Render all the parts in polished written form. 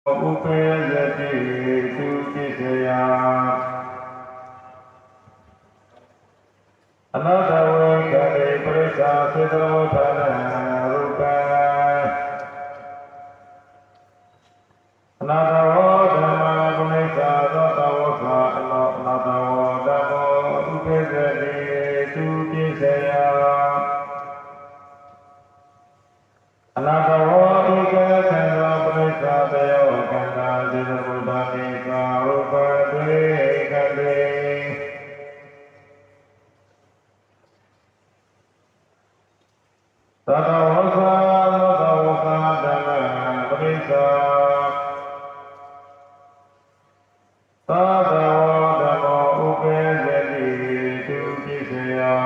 อุเปยติทุกิสยาอนัตตเวกะติปริสาสิตโรธานะรูปะอนัตตโวธัมมาปุริสาสัตตวะคะอนัตตโวธัมโมอุเปยติทุกิสยาอนัตตโวอิกะขันธปริสาตโยขันธสิตบุตตานิสารูปะเตขันติตถาวสะตถาวสะธัมมังปริสาตถาวธัมโมอุเปยติทุกิสยา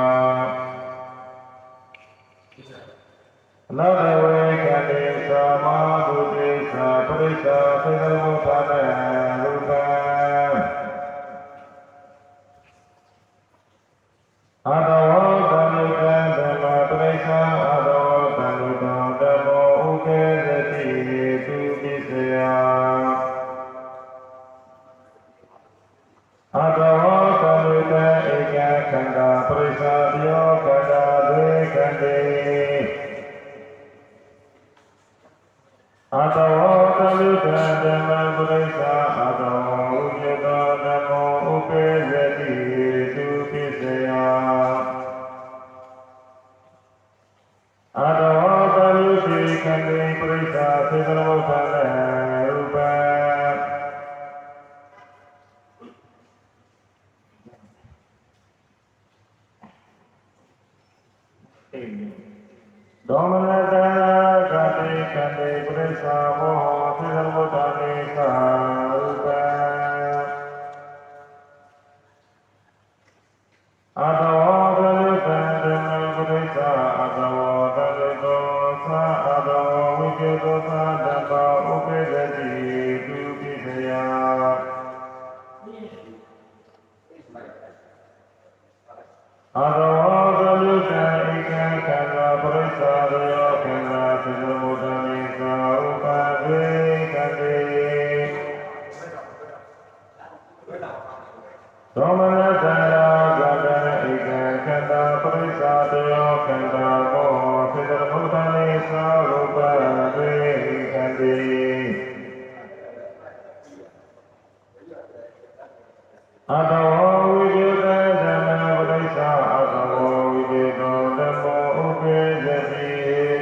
อนัตตเวกะติสัมมาบุติสัพปริสาสิตโรธานะรูปะอะตวะตัมมุตัมธัมมาปริสาอะตวะตัมมุตัมธัมโมอุเปยติทุกิสยาอะตวะตัมมุตัมเอกขันธปริสาตโยขันธเตขันติอะตวะตัมมุตัมธัมมังปริสาอะตวะอุเจโตธัมโมอุเปยติทุกิสยาอะตวะตัมมุติขันติปริสาสิตโรธานะรูปะโดมนัสสะกติขันติปริสาโมโหสิตโรธานิสารูปะอะตวะตัมมุตัมธัมมังปริสาอะตวะตัมมุโตสะอะตวะวิเจโตสะธัมมาอุเปยติทุกิสยาอะตวะตัมมุตัมเอกขันธปริสาตโยขันธสิตบุตตานิสารูปะเตขันติโสมนัสสะกตเอกขันธปริสาตโยขันธโมโหสิตบุตตานิสารูปะเตขันติอะตวะวิเจโตธัมมังปริสาอะตวะวิเจโตธัมโมอุเปยติ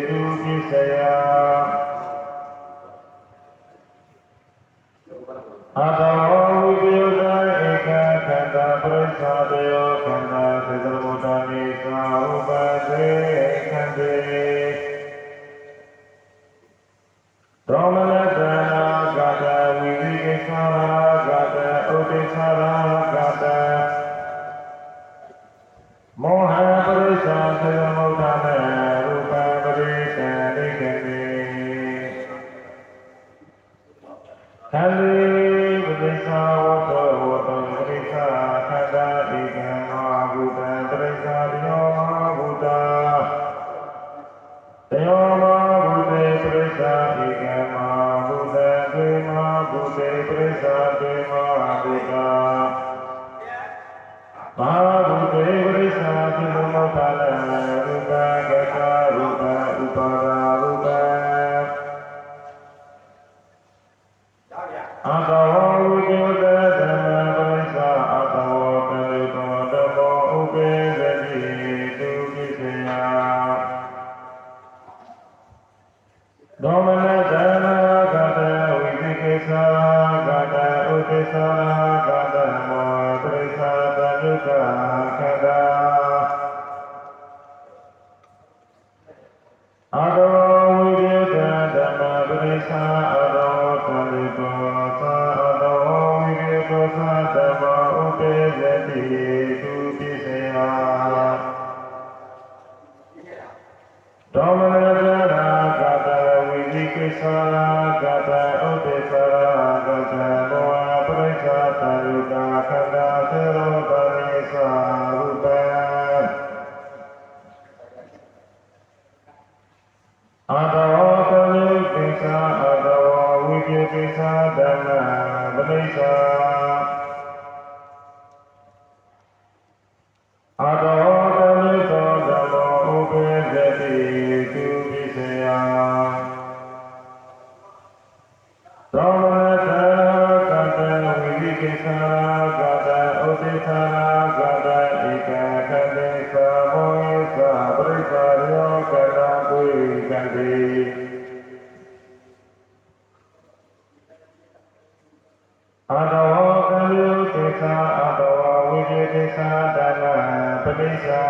ทุกิสยาอะตวะวิเจโตเอกขันธปริสาตโยขันธสิตบุตตานิสารูปะเตขันติโสมนัสสะกตวิวิกิสาระกตอุติสาระกตโมหะปริสาสิตมุทธานะรูปะปริสานิขันติขันติปริสาวะโตวะตังปริสาขันธาอิกังมหาภูตังปริสาติโยมหาภูตาตโยมหาภูเตปริสาอิกังมหาภูตังเตมหาภูเตปริสาเตมหาภูตามหาภูเตปริสาสิตมุทธานะรูปะกตรูปะอุปารารูปะอะตวะวิเจโตธัมมังปริสาอะตวะตัมมุโตธัมโมอุเปยติทุกิสยาโดมนัสสะกตวิวิกิสากตอุติสากตโมปริสาตัญญุตะขันธาอะตวะวิเจโตธัมมังปริสาอะตวะตัมมุโตสะอะต ဓမ္မပဋိစ္ဆာအတောတမိသောဓမ္မောဥပေဇတိသူပိစယသောမနတကတဝိဝိကိသကတဥဒိသကတဧကကတိသမောသပရိစ္ဆာယောကတံဝိကံတိအတောကံယုကိသအတောဝိကိကိသဓမ္မပဋိစ္ဆာ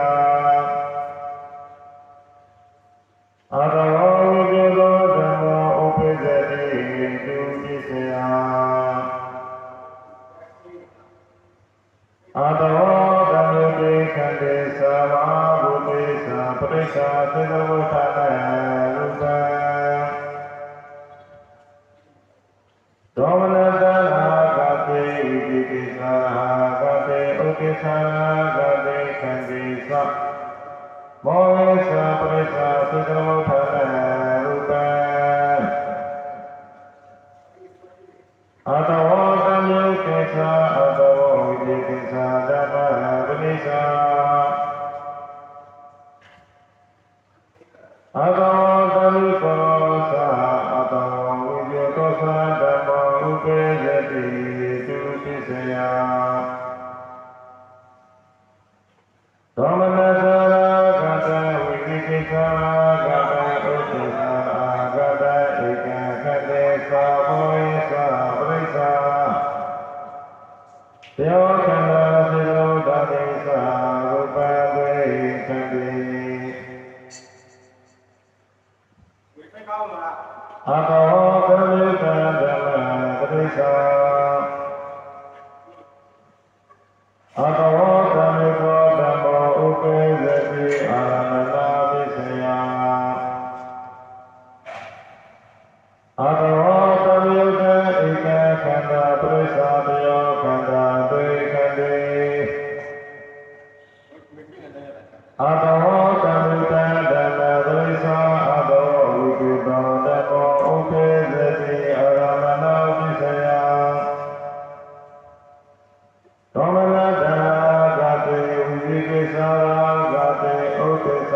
အတောဝိကိသောဓမ္မောဥပိသတိသူပိစယအတောဓမ္မေတိခန္တေသမဘုတေသပရိစ္ဆာသေတဝဋ္ဌာနရုပံဒေါမနတနာကတိဝိကိကိသကတိဥကိသကတိခန္တေသမောဟေသပရိစ္ဆာသေတဝဋ္ဌာနရုပံအတောတံယုကိသအတောဝိကိကိသဓမ္မပဋိစ္ဆာအတောတံယုသောသအတောဝိကိသောသဓမ္မောဥပေယတိသူပိစယသောမနတကတဝိကိကိသကတဥဒိသကတဧကခတေသဘောယသပရိစ္ဆာယောခန္ဓာစေတောဓာတိသရူပဝေသံတိအတောကမိတံဓမ္မပဋိစ္ဆာအတောဓမ္မေသောဓမ္မောဥပေဇတိအာရမဏပိစယအတောဓမ္မေတံဧကခန္ဓာပရိစ္ဆာတယောခန္ဓာဒွေခန္တေအတောဓမ္မေတံဓမ္မပရိစ္ဆာအတောဝိကိတောဓမ္မောဥပေဇတိအာရမဏပိစယသောမနတကတိဝိကိကိသကတိဥဒိသ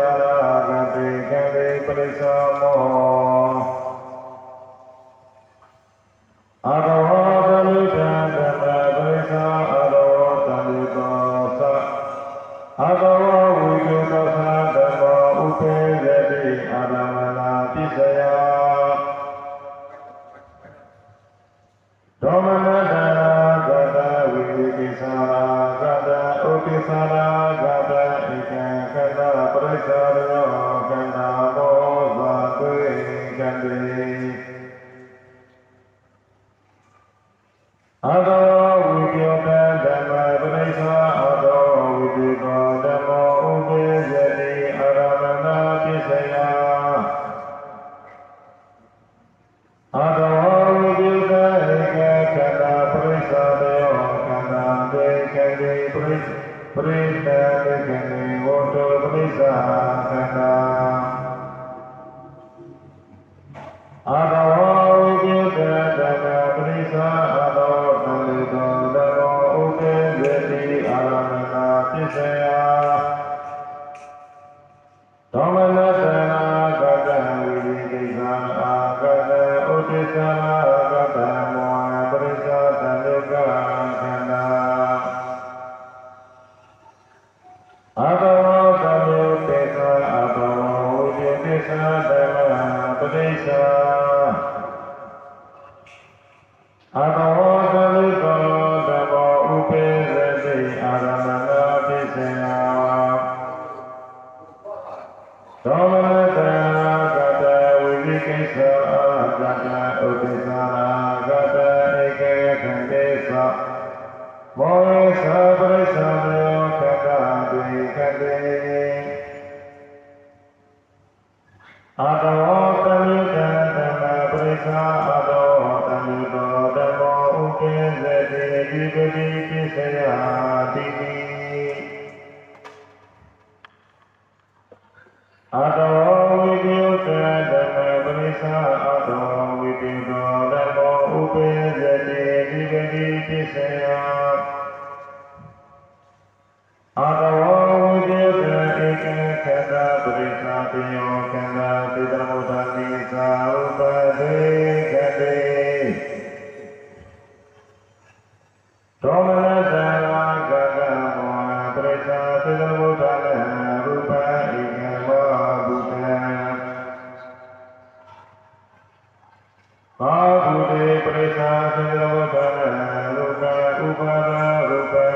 ကတိကံတိပရိစ္ဆာမောအတောသမိတံဓမ္မပရိစ္ဆာအတောသမိသောသအတောဝိကိသောသဓမ္မောဥပေဇတိအာရမဏပိစယသောမနတကတဝိကိကိသကတဥဒိသကတဧကခန္ဓာပရိစ္ဆာယောခန္ဓာမောသသွေကံတိအတောဝိကိတောဓမ္မပရိစ္ဆာအတောဝိကိတောဓမ္မောဥပေဇတိအာရမဏပိစယအတောဝိကိတောဧကခန္ဓာပရိစ္ဆာယောခန္ဓာတေကတိပရိစ္တေကတိဝတ္တပရိစ္ဆာခန္ဓာအတောဝိကိတောဓမ္မပရိစ္ဆာအတောသမိသောဓမ္မောဥပေဇတိအာရမဏပိစယသောမနတကတဝိကိကိသအာကတဥဒိသကတမောပရိစ္ဆာတန္တုကခန္ဓာအတောသမိတေသအတောဝိကိကိသဓမ္မပဋိစ္ဆာအတောသမိသောဓမ္မောဥပေဇတိအာရမဏပိစယသောမနတကတဝိကိကိသကတဥဒိသကတဧကေခန္တေသမောဟေသပရိစ္ဆာယောခန္ဓာဒွေခန္တေအတောတမိတံဓမ္မပရိစ္ဆာအတောတမိသောဓမ္မောဥပေဇတိဒီပတိပိစယတိအတောဝိကိတောဓမ္မပရိစ္ဆာအတောဝိကိတောဓမ္မောဥပေ ဇတိဒီပတိပစ္စယအာတဝဝိတေသဧကခတပရိသပိယောခန္ဓာသေတမုဒ္ဒနိသာဥပဒေကတိသောမနတံဝါကတံဘောပရိသသေတမုဒ္ဒနရူပဧကမောဘုဒ္ဓံဘာဘုဒေပရိသသေတမုဒ္ဒနရူပဥပါဒရူပံ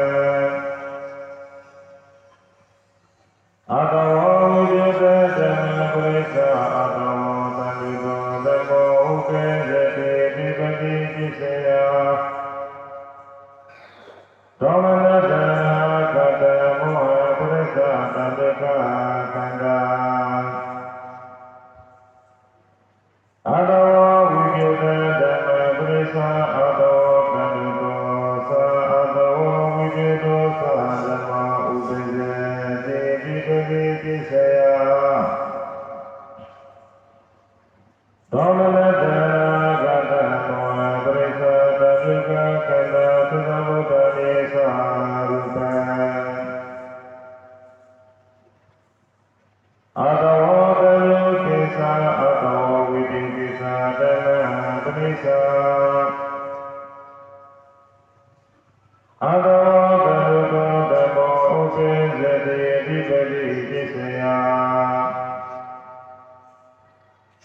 အာတဝဝိဒေသဓမ္မပရိသအာတဝသံဃေသောဓမ္မောဥပေဇတိဒီပတိပစ္စယသောမနတံကတံမောဟပရိသတံတေကခန္ဓာအာတဝဝိဒေသဓမ္မပရိသအာတဝသံဃေသောသာအာတဝဝိဒေသောသာဓမ္မောဥပေဇတိဒီပတိပစ္စယသောမနတံကတံမောဟပရိသတံတေကခန္ဓာသုသမုဒ္ဒနေသာရူပံအာတဝတယောကိသအာတဝဝိတိကိသဓမ္မပရိသအာတဝတယောသောဓမ္မောဥပေဇတိအဓိပတိပစ္စယ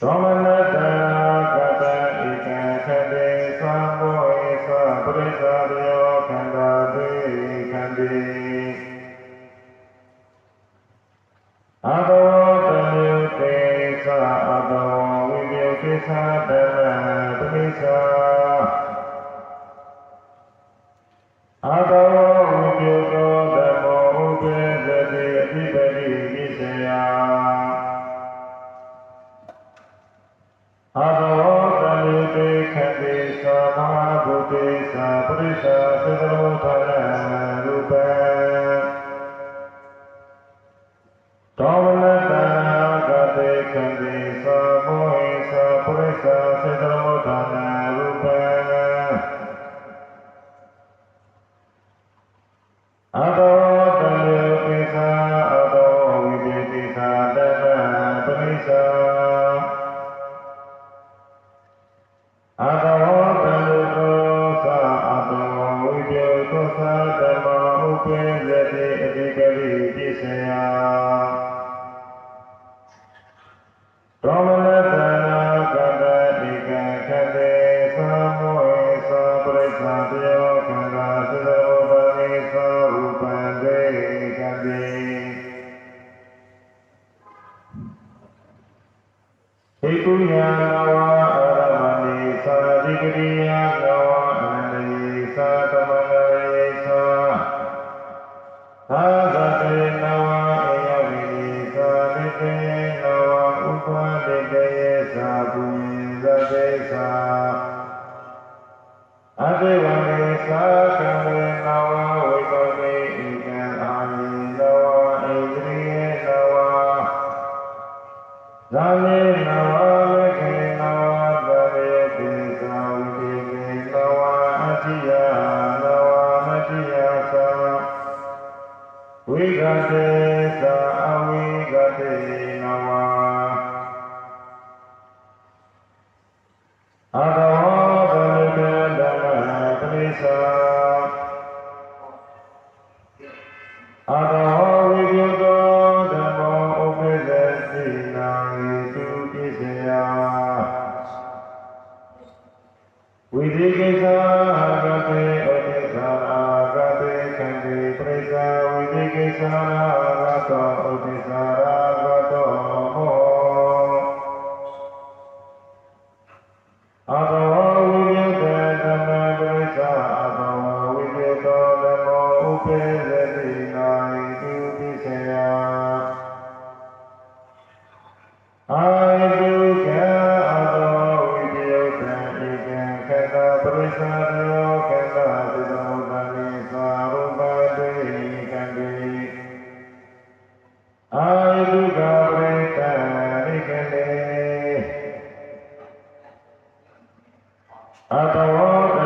သောမနတံကတံဧကခတေသံဘောဧသပရိသတယောခန္ဓာတိခန္တိအာတဝတယောကိသအာတဝဝိဒေကိသဓမ္မပရိသအာတဝဝိဒေသောဓမ္မောဥပေဇတိအဓိပတိပစ္စယအာတဝတယေတေခတိသာမဟာဗုတေသာပရိသသေတမုဒ္ဒနရူပံသောမနတံကတေခတိသာမောဟိသာပရိသသေတမုဒ္ဒနရူပံအာတဝတယေကိသအာတဝဝိတေကိသဓမ္မပရိသအာတဝတယေသောသာအာတဝဝိတေသောသာဓမ္မဥပေဇတိအဓိပတိပစ္စယသောမနတံကတံဧကခတေသံမောဟိသာပရိသတယောခန္ဓာသုတဝတ္တနေသာဥပံတေကတိဣကုယံနဝအာရမဏိသာဓိကရိယံနဝအနန္တိသာသမန္တရေသာသာသတေနဝဧယဝိနိသာနိတေနဝဥပဒေတေသာပုညေသတေသာအတေဝနေသာကံဝေနဝဝိကောတေဧကံအာမိနဝဣန္ဒြိယေနဝဇာမေနဝမေခေနဝသရေတေသာဝိတေကေနဝအတိယနဝမတိယသာဝိဂတေသာအဝိဂတေနဝအာတဝတယေဓမ္မပရိသအာတဝဝိဒေသောဓမ္မောဥပေဇတိနာဟိတုပစ္စယဝိသေကိသအာဂတေဩတိသာအာဂတေခန္တိပရိသဝိသေကိသအာဂတောဩတိသာအာဂတောဟောအာတဝဝိဒေသောဓမ္မပရိသအာတဝဝိဒေသောဓမ္မောဥပေဇတိနာဟိတုပစ္စယအာတုကံအာတဝဝိဒေသံဧကံခတပရိသတောခတသုတမုဒ္ဒနေသာရူပတေကံတိအာတုကပရိသဧကံတေအာတဝတ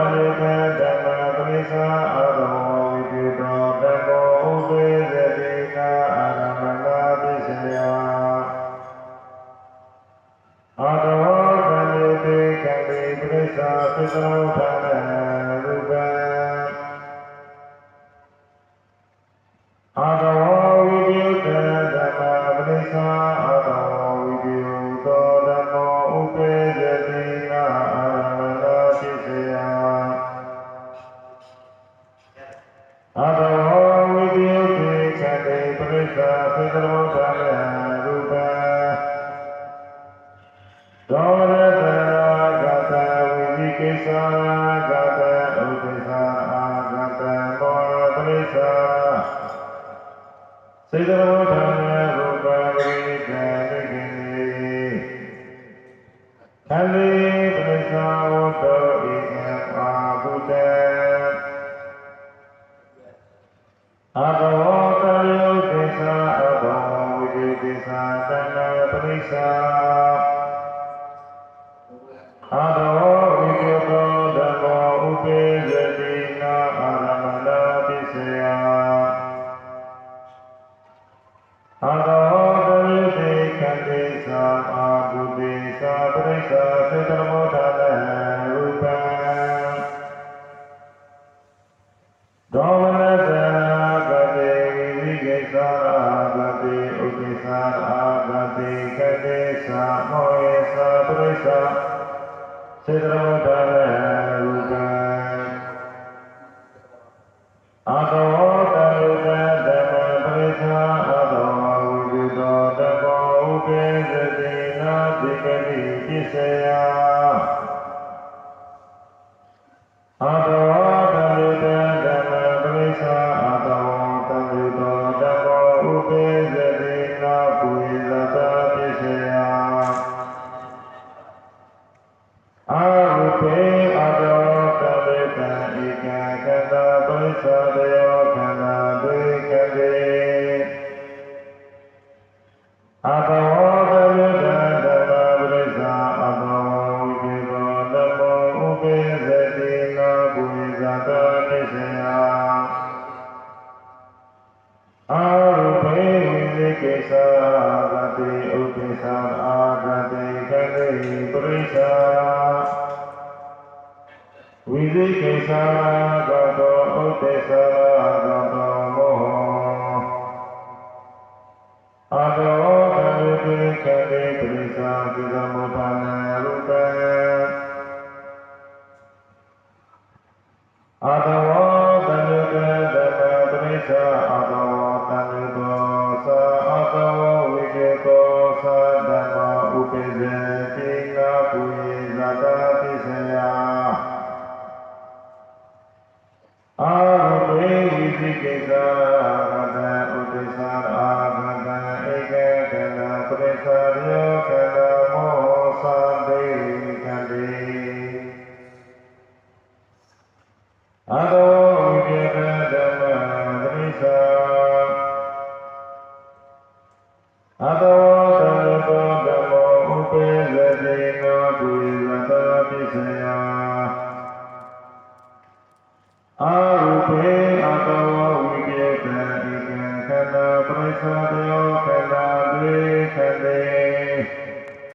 Arupe atau wibiyata ikan kata prasada